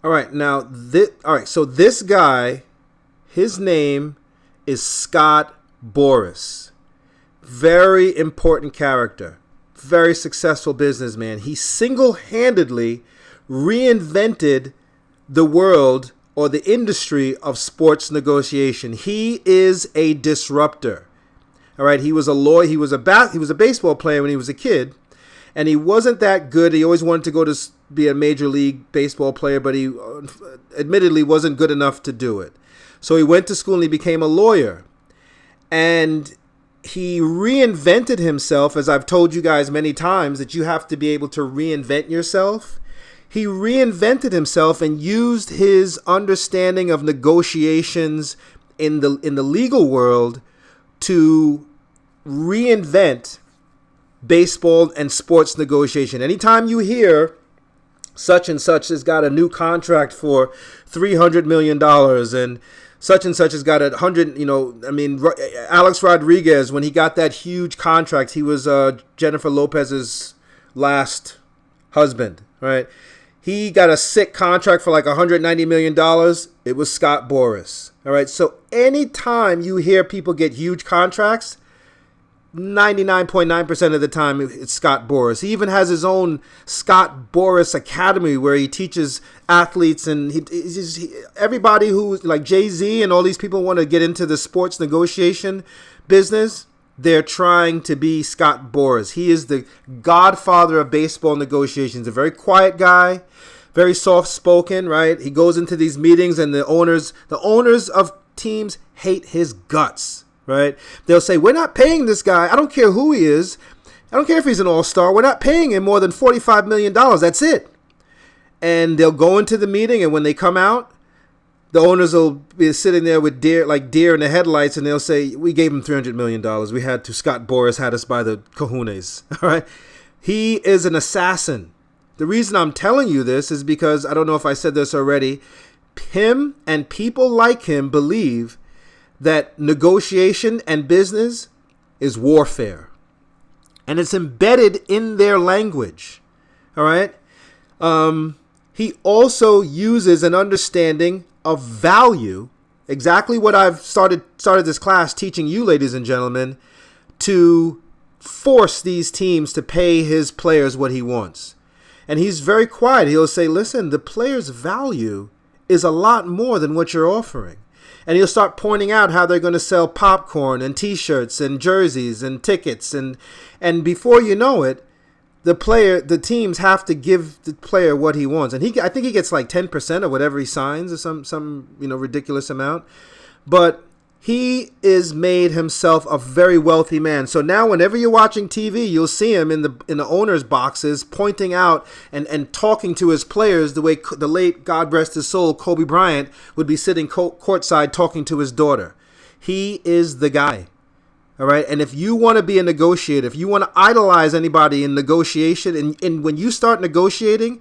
All right, now all right. So this guy, his name is Scott Boras. Very important character. Very successful businessman. He single-handedly reinvented the world or the industry of sports negotiation. He is a disruptor. All right, he was a lawyer. He was a baseball player when he was a kid, and he wasn't that good. He always wanted to go to be a major league baseball player, but he admittedly wasn't good enough to do it. So he went to school and he became a lawyer, and he reinvented himself. As I've told you guys many times, that you have to be able to reinvent yourself. He reinvented himself and used his understanding of negotiations in the legal world to reinvent baseball and sports negotiation. Anytime you hear such and such has got a new contract for $300 million and such has got 100, Alex Rodriguez, when he got that huge contract, he was Jennifer Lopez's last husband, right? He got a sick contract for like $190 million. It was Scott Boras. All right. So anytime you hear people get huge contracts, 99.9% of the time it's Scott Boras. He even has his own Scott Boras Academy where he teaches athletes, and everybody who, like Jay-Z and all these people, want to get into the sports negotiation business. They're trying to be Scott Boras. He is the godfather of baseball negotiations. A very quiet guy, very soft-spoken, right? He goes into these meetings, and the owners of teams hate his guts, right? They'll say, we're not paying this guy. I don't care who he is. I don't care if he's an all-star. We're not paying him more than $45 million. That's it. And they'll go into the meeting, and when they come out, the owners will be sitting there with deer in the headlights, and they'll say, we gave him $300 million. We had to. Scott Boras had us by the cojones. All right. He is an assassin. The reason I'm telling you this is because, I don't know if I said this already, him and people like him believe that negotiation and business is warfare. And it's embedded in their language. All right. He also uses an understanding of value, exactly what I've started this class teaching you, ladies and gentlemen, to force these teams to pay his players what he wants. And he's very quiet. He'll say, listen, the player's value is a lot more than what you're offering. And he'll start pointing out how they're going to sell popcorn and T-shirts and jerseys and tickets. And before you know it, the teams have to give the player what he wants. And I think he gets like 10% of whatever he signs, or some ridiculous amount. But he is made himself a very wealthy man. So now whenever you're watching TV, you'll see him in the owners' boxes pointing out and talking to his players the way the late, God rest his soul, Kobe Bryant would be sitting courtside talking to his daughter. He is the guy. All right. And if you want to be a negotiator, if you want to idolize anybody in negotiation, and when you start negotiating,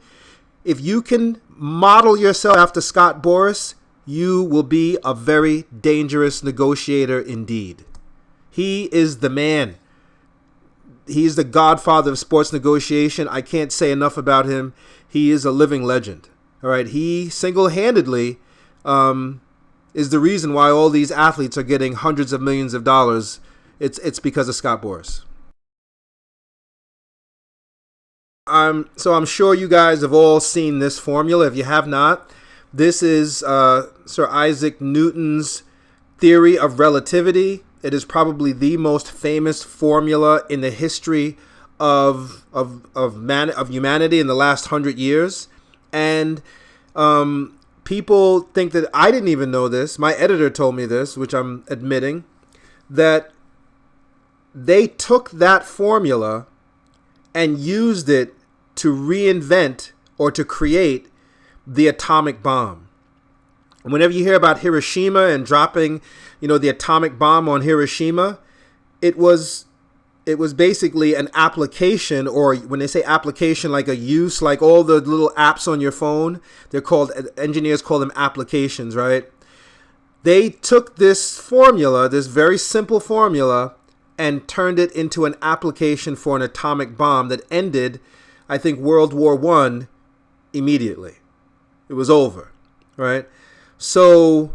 if you can model yourself after Scott Boras, you will be a very dangerous negotiator indeed. He is the man. He's the godfather of sports negotiation. I can't say enough about him. He is a living legend. All right. He single-handedly is the reason why all these athletes are getting hundreds of millions of dollars. It's because of Scott Boras. So I'm sure you guys have all seen this formula. If you have not, this is Sir Isaac Newton's theory of relativity. It is probably the most famous formula in the history of humanity in the last 100 years. And people think that I didn't even know this. My editor told me this, which I'm admitting, that they took that formula and used it to reinvent or to create the atomic bomb. Whenever you hear about Hiroshima and dropping, the atomic bomb on Hiroshima, it was basically an application, or when they say application, like a use, like all the little apps on your phone, engineers call them applications, right? They took this formula, this very simple formula, and turned it into an application for an atomic bomb that ended, I think, World War I immediately. It was over, right? So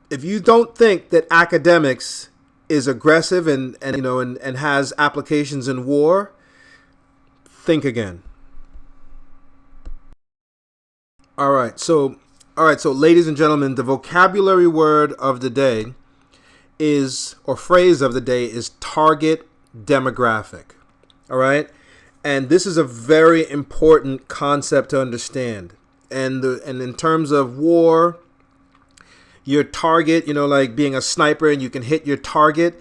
if you don't think that academics is aggressive and has applications in war, think again. All right, so ladies and gentlemen, the vocabulary word of the day is, or phrase of the day is, target demographic. All right, and this is a very important concept to understand. And in terms of war, your target, like being a sniper and you can hit your target,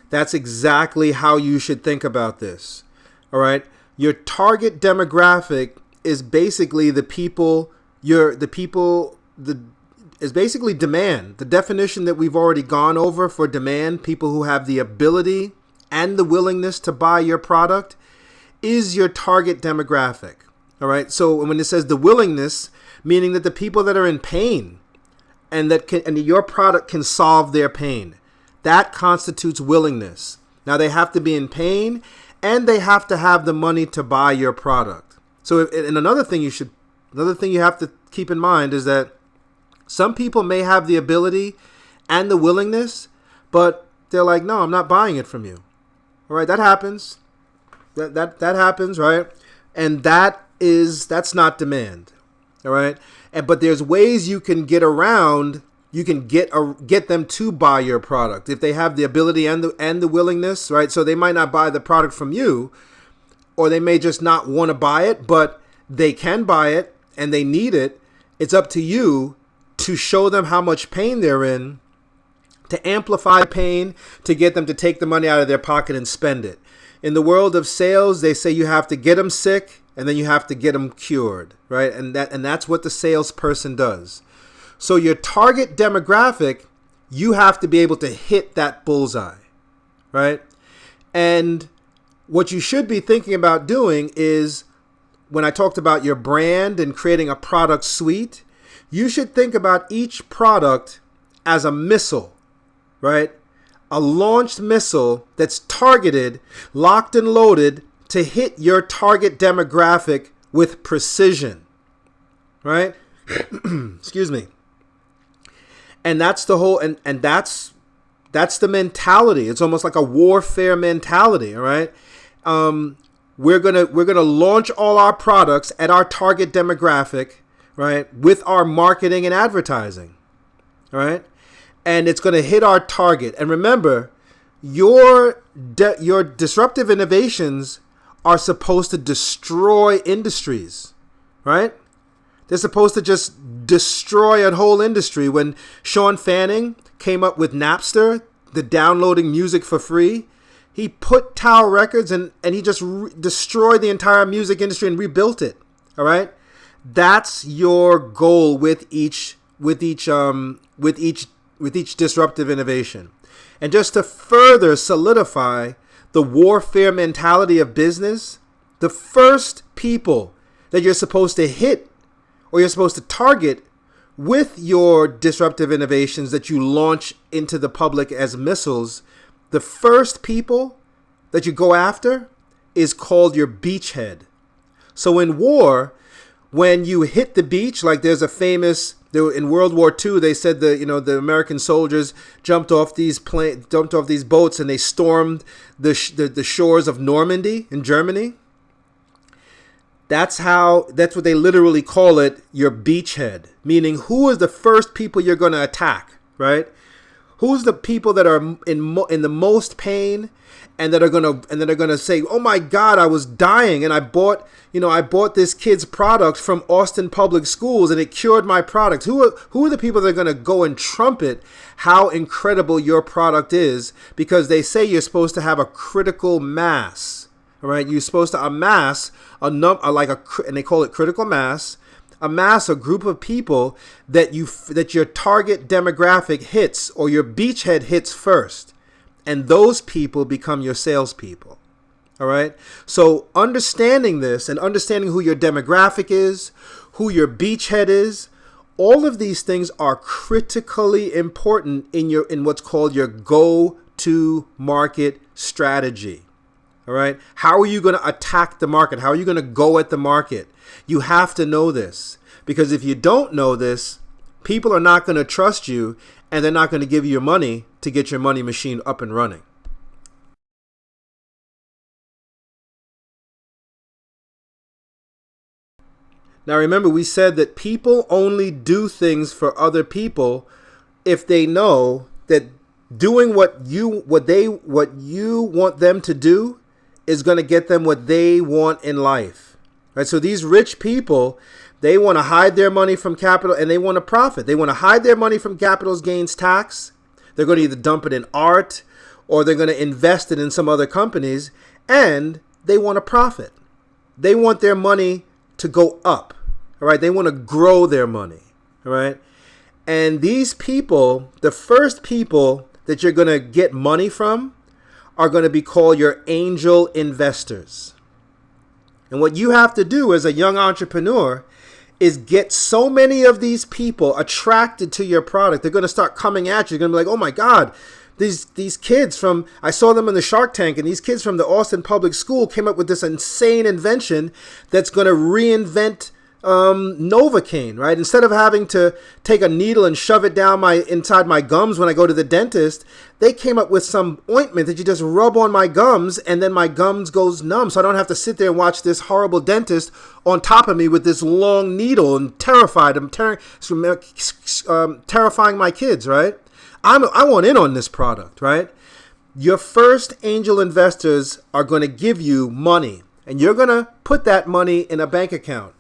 that's exactly how you should think about this. All right, your target demographic is basically the people. Is basically demand. The definition that we've already gone over for demand, people who have the ability and the willingness to buy your product, is your target demographic. All right. So when it says the willingness, meaning that the people that are in pain and your product can solve their pain, that constitutes willingness. Now they have to be in pain and they have to have the money to buy your product. So another thing you have to keep in mind is that some people may have the ability and the willingness, but they're like, no, I'm not buying it from you. All right, that happens. That happens, right? And that's not demand. All right, but there's ways you can get around. You can get them to buy your product if they have the ability and the willingness, right? So they might not buy the product from you, or they may just not want to buy it, but they can buy it and they need it. It's up to you to show them how much pain they're in, to amplify pain, to get them to take the money out of their pocket and spend it. In the world of sales, they say you have to get them sick and then you have to get them cured, right? And that's what the salesperson does. So your target demographic, you have to be able to hit that bullseye, right? And what you should be thinking about doing is, when I talked about your brand and creating a product suite, you should think about each product as a missile, right? A launched missile that's targeted, locked and loaded to hit your target demographic with precision, right? Excuse me. And that's the whole, and that's the mentality. It's almost like a warfare mentality, all right? We're gonna launch all our products at our target demographic, right, with our marketing and advertising, all right, and it's gonna hit our target. And remember, your disruptive innovations are supposed to destroy industries, right? They're supposed to just destroy a whole industry. When Sean Fanning came up with Napster, the downloading music for free, he put Tower Records and he just destroyed the entire music industry and rebuilt it. All right, that's your goal with each disruptive innovation. And just to further solidify the warfare mentality of business, the first people that you're supposed to hit or you're supposed to target with your disruptive innovations that you launch into the public as missiles, the first people that you go after is called your beachhead. So in war, when you hit the beach, like there's a famous, in World War II, they said the American soldiers jumped off these boats and they stormed the shores of Normandy in Germany. That's what they literally call it, your beachhead, meaning who is the first people you're going to attack, right? Who's the people that are in the most pain and that are gonna say, "Oh my God, I was dying and I bought this kid's product from Austin Public Schools and it cured my product." Who are the people that are gonna go and trumpet how incredible your product is, because they say you're supposed to have a critical mass, all right? You're supposed to amass and they call it critical mass. Amass a group of people that your target demographic hits, or your beachhead hits first, and those people become your salespeople. All right. So understanding this and understanding who your demographic is, who your beachhead is, all of these things are critically important in what's called your go-to-market strategy. All right. How are you going to attack the market? How are you going to go at the market? You have to know this, Because if you don't know this, people are not going to trust you, and they're not going to give you your money to get your money machine up and running. Now remember, we said that people only do things for other people if they know that doing what you want them to do is going to get them what they want in life. Right? So these rich people, they want to hide their money from capital, and they want to profit. They want to hide their money from capital gains tax. They're going to either dump it in art, or they're going to invest it in some other companies, and they want to profit. They want their money to go up. All right, they want to grow their money. All right, and these people, the first people that you're going to get money from, are going to be called your angel investors. And what you have to do as a young entrepreneur is get so many of these people attracted to your product. They're going to start coming at you. They're going to be like, oh my God, these kids from, I saw them in the Shark Tank, and these kids from the Austin Public School came up with this insane invention that's going to reinvent Novocaine, right? Instead of having to take a needle and shove it down inside my gums when I go to the dentist, they came up with some ointment that you just rub on my gums, and then my gums goes numb, so I don't have to sit there and watch this horrible dentist on top of me with this long needle and terrified. I'm terrifying my kids, right? I want in on this product, right? Your first angel investors are going to give you money, and you're going to put that money in a bank account.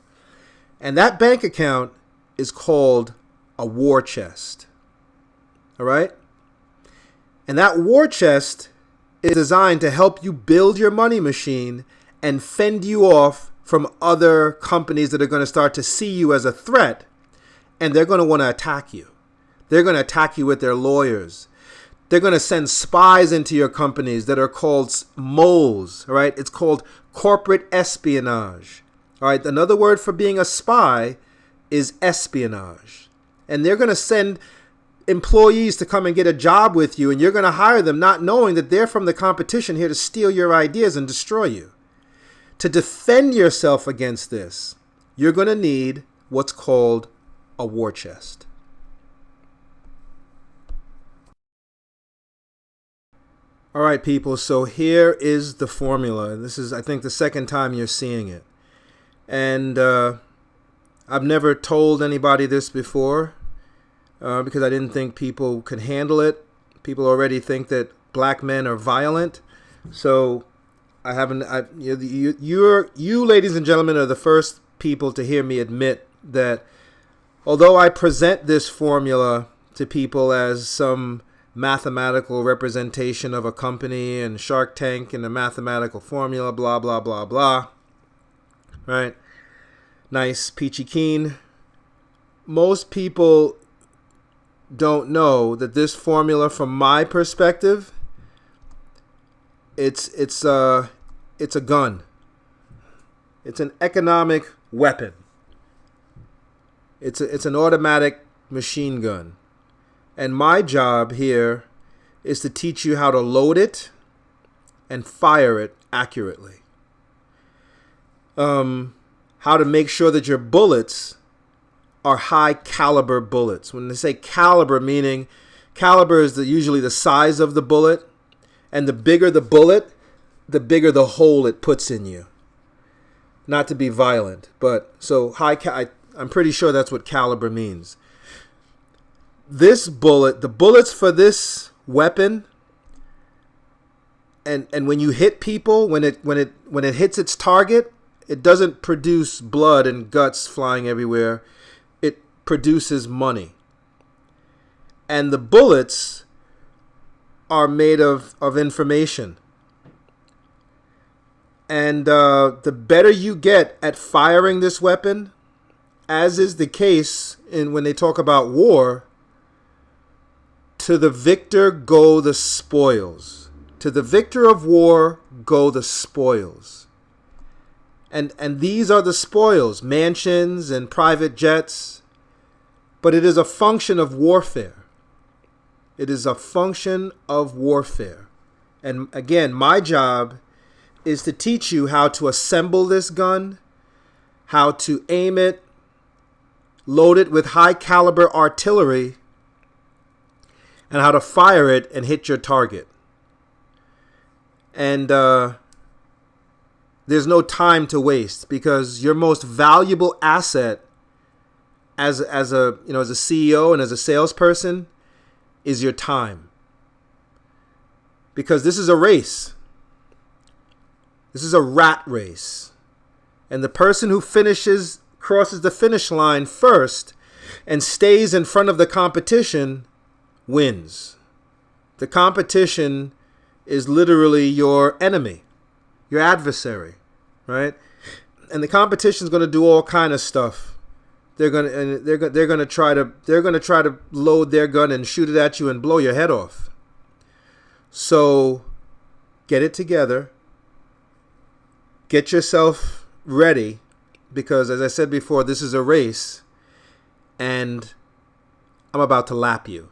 And that bank account is called a war chest. All right? And that war chest is designed to help you build your money machine and fend you off from other companies that are going to start to see you as a threat, and they're going to want to attack you. They're going to attack you with their lawyers. They're going to send spies into your companies that are called moles. All right? It's called corporate espionage. All right, another word for being a spy is espionage. And they're going to send employees to come and get a job with you, and you're going to hire them not knowing that they're from the competition here to steal your ideas and destroy you. To defend yourself against this, you're going to need what's called a war chest. All right, people, so here is the formula. This is, I think, the second time you're seeing it. And I've never told anybody this before because I didn't think people could handle it. People already think that black men are violent. So I haven't. You, ladies and gentlemen, are the first people to hear me admit that although I present this formula to people as some mathematical representation of a company and Shark Tank and a mathematical formula, blah, blah, blah, blah. Right? Nice, peachy keen. Most people don't know that this formula, from my perspective, it's a gun. It's an economic weapon. It's an automatic machine gun. And my job here is to teach you how to load it and fire it accurately. How to make sure that your bullets are high caliber bullets. When they say caliber, meaning caliber is usually the size of the bullet, and the bigger the bullet, the bigger the hole it puts in you. Not to be violent, but so I'm pretty sure that's what caliber means. This bullet, the bullets for this weapon, and when you hit people, when it hits its target, it doesn't produce blood and guts flying everywhere. It produces money. And the bullets are made of information. And the better you get at firing this weapon, as is the case when they talk about war, to the victor go the spoils. To the victor of war go the spoils. And these are the spoils, mansions and private jets. But it is a function of warfare. It is a function of warfare. And again, my job is to teach you how to assemble this gun, how to aim it, loaded with high caliber artillery, and how to fire it and hit your target. And there's no time to waste, because your most valuable asset as a CEO and as a salesperson is your time. Because this is a race. This is a rat race. And the person who crosses the finish line first and stays in front of the competition wins. The competition is literally your enemy, your adversary, right? And the competition is going to do all kind of stuff. They're going to try to load their gun and shoot it at you and blow your head off. So get it together. Get yourself ready, because as I said before, this is a race and I'm about to lap you.